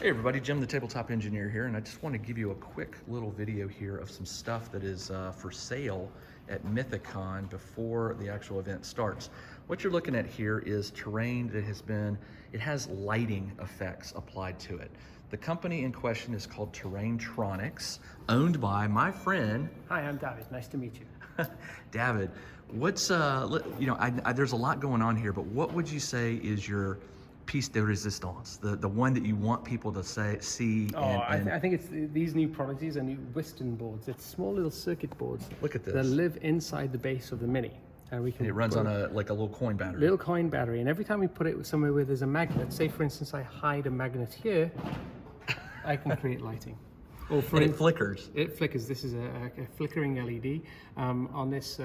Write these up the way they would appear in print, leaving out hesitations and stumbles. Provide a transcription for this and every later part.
Hey everybody, Jim the Tabletop Engineer here, and I just want to give you a quick little video here of some stuff that is for sale at Mythic Con before the actual event starts. What you're looking at here is terrain that it has lighting effects applied to it. The company in question is called Terraintronics, owned by my friend. Hi, I'm David, nice to meet you. David, what's, there's a lot going on here, but what would you say is your piece de resistance, the one that you want people to see? I think it's these new products. These are new Western boards. It's small little circuit boards. Look at this. That live inside the base of the Mini, and it runs on a little coin battery. Little coin battery, and every time we put it somewhere where there's a magnet, say for instance I hide a magnet here, I can create lighting. Or it flickers. It flickers. This is a flickering LED on this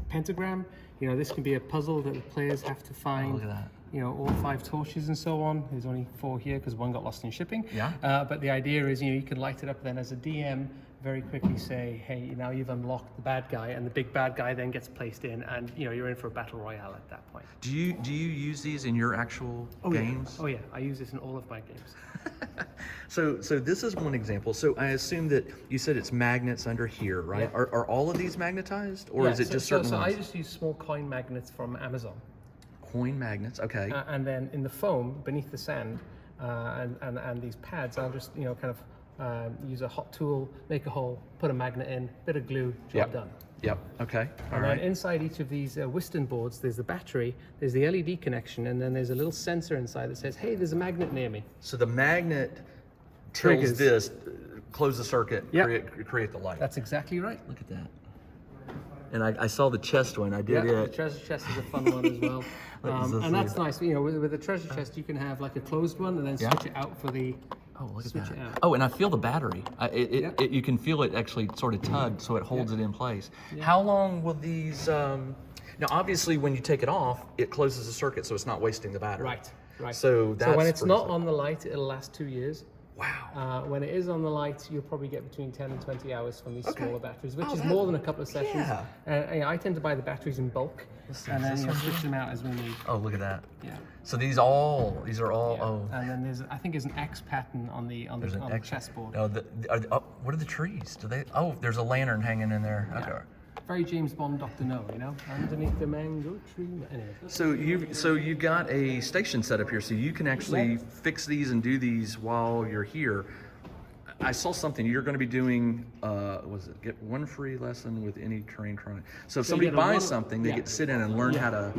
pentagram. You know, this can be a puzzle that the players have to find. Oh, look at that. You know, all 5 torches and so on. There's only 4 here because 1 got lost in shipping. Yeah. But the idea is, you can light it up, then as a DM, very quickly say, hey, now you've unlocked the bad guy, and the big bad guy then gets placed in, and you're in for a battle royale at that point. Do you use these in your actual games? Yeah. Oh yeah, I use this in all of my games. So this is one example. So I assume that you said it's magnets under here, right? Yeah. Are all of these magnetized, or is it just certain ones? I just use small coin magnets from Amazon. Coin magnets, okay. And then in the foam beneath the sand, and these pads, I'll just kind of use a hot tool, make a hole, put a magnet in, bit of glue, job done. Yep. Okay. All and right. then inside each of these Western boards, there's the battery, there's the LED connection, and then there's a little sensor inside that says, hey, there's a magnet near me. So the magnet tells this, close the circuit, create the light. That's exactly right. Look at that. And I saw the chest one. I did The treasure chest is a fun one as well. And that's nice. With the treasure chest, you can have like a closed one and then switch it out for the. Oh, look at that. Oh, and I feel the battery. You can feel it actually sort of tug, so it holds it in place. How long will these? Now, obviously, when you take it off, it closes the circuit, so it's not wasting the battery. Right. So when it's not on the light, it'll last 2 years. Wow. When it is on the light, you'll probably get between 10 and 20 hours from these smaller batteries, which is more than a couple of sessions. Yeah. I tend to buy the batteries in bulk, and then switch them out as we need. Oh, look at that. Yeah. So these are all. Yeah. Oh. And then I think there's an X pattern on the chessboard. Oh, what are the trees? Do they? Oh, there's a lantern hanging in there. Yeah. Okay. Very James Bond, Dr. No, underneath the mango tree. Anyway. So you've got a station set up here, so you can actually fix these and do these while you're here. I saw something you're going to be doing. Get 1 free lesson with any Terraintronics. So if somebody buys something, they get to sit in and learn how to.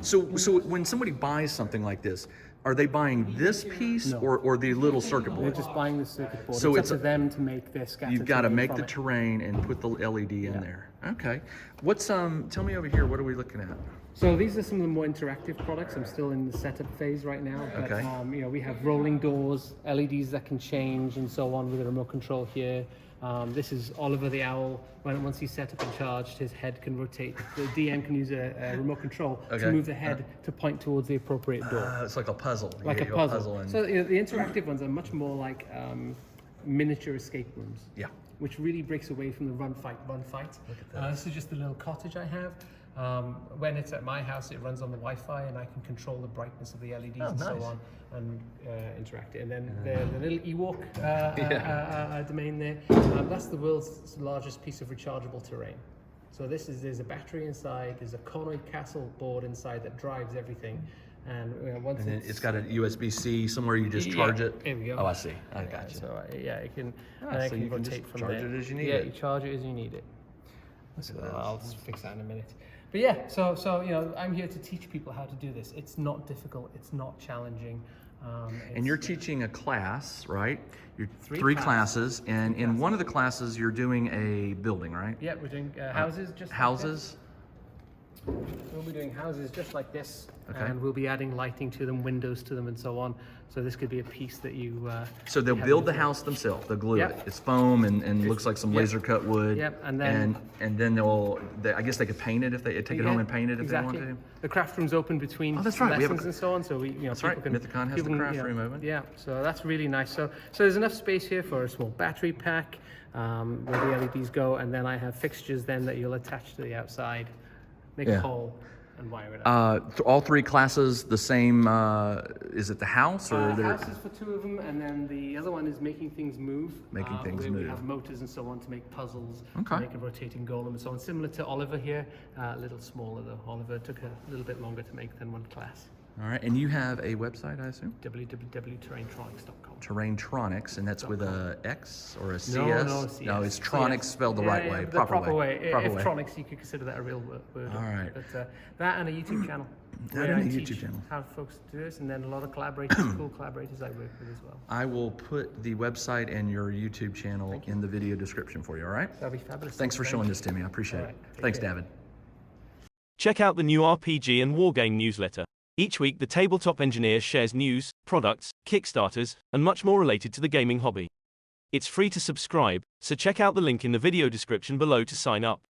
So when somebody buys something like this, are they buying this piece or the little circuit board? They're just buying the circuit board. So it's up to them to make their scatter. You've got to make the terrain and put the LED in there. Okay. What's tell me over here, what are we looking at? So these are some of the more interactive products. I'm still in the setup phase right now. But, we have rolling doors, LEDs that can change and so on with a remote control here. This is Oliver the Owl. Once he's set up and charged, his head can rotate. The DM can use a remote control to move the head to point towards the appropriate door. It's like a puzzle. Like a puzzle. So the interactive ones are much more like miniature escape rooms. Yeah. Which really breaks away from the run fight. Look at that. This is just a little cottage I have. When it's at my house, it runs on the Wi-Fi, and I can control the brightness of the LEDs and so on, and interact it. And then the little Ewok domain there, that's the world's largest piece of rechargeable terrain. So there's a battery inside, there's a conoid castle board inside that drives everything, and it's got a USB-C somewhere you just charge it. There we go. Oh, I see. I got you. So it can. So you can just charge it as you need it. Yeah, you charge it as you need it. So I'll just fix that in a minute. But yeah, so I'm here to teach people how to do this. It's not difficult. It's not challenging. And you're teaching a class, right? You're three classes, and in one of the classes you're doing a building, right? Yeah, we're doing houses. Houses. We'll be doing houses just like this, and we'll be adding lighting to them, windows to them, and so on. So this could be a piece that you. So they'll build the house themselves. They'll glue it. It's foam and looks like some laser cut wood. Yep, and then I guess they could paint it if they take it home and paint it if they want to. The craft room's open between lessons and so on. So that's right. Mythic Con has the craft room open. Yeah, so that's really nice. So there's enough space here for a small battery pack where the LEDs go, and then I have fixtures then that you'll attach to the outside. Make a hole. and wire it up. All three classes the same, is it the house or? House is for 2 of them, and then the other one is making things move. Making things where move. We have motors and so on to make puzzles, Okay. to make a rotating golem and so on. Similar to Oliver here, a little smaller though. Oliver took a little bit longer to make than one class. All right, and you have a website, I assume? www.terraintronics.com. Terraintronics, and that's with a X or a CS? No, CS. No, it's Tronics spelled the right way, the proper way. If Tronics, you could consider that a real word. All right. But that and a YouTube channel. That where and I a teach YouTube channel. how folks do this, and then a lot of collaborators, cool collaborators I work with as well. I will put the website and your YouTube channel in the video description for you, all right? That'll be fabulous. Thanks for showing this to me. I appreciate All it. right, take Thanks, care. David. Check out the new RPG and Wargame newsletter. Each week, the Tabletop Engineer shares news, products, Kickstarters, and much more related to the gaming hobby. It's free to subscribe, so check out the link in the video description below to sign up.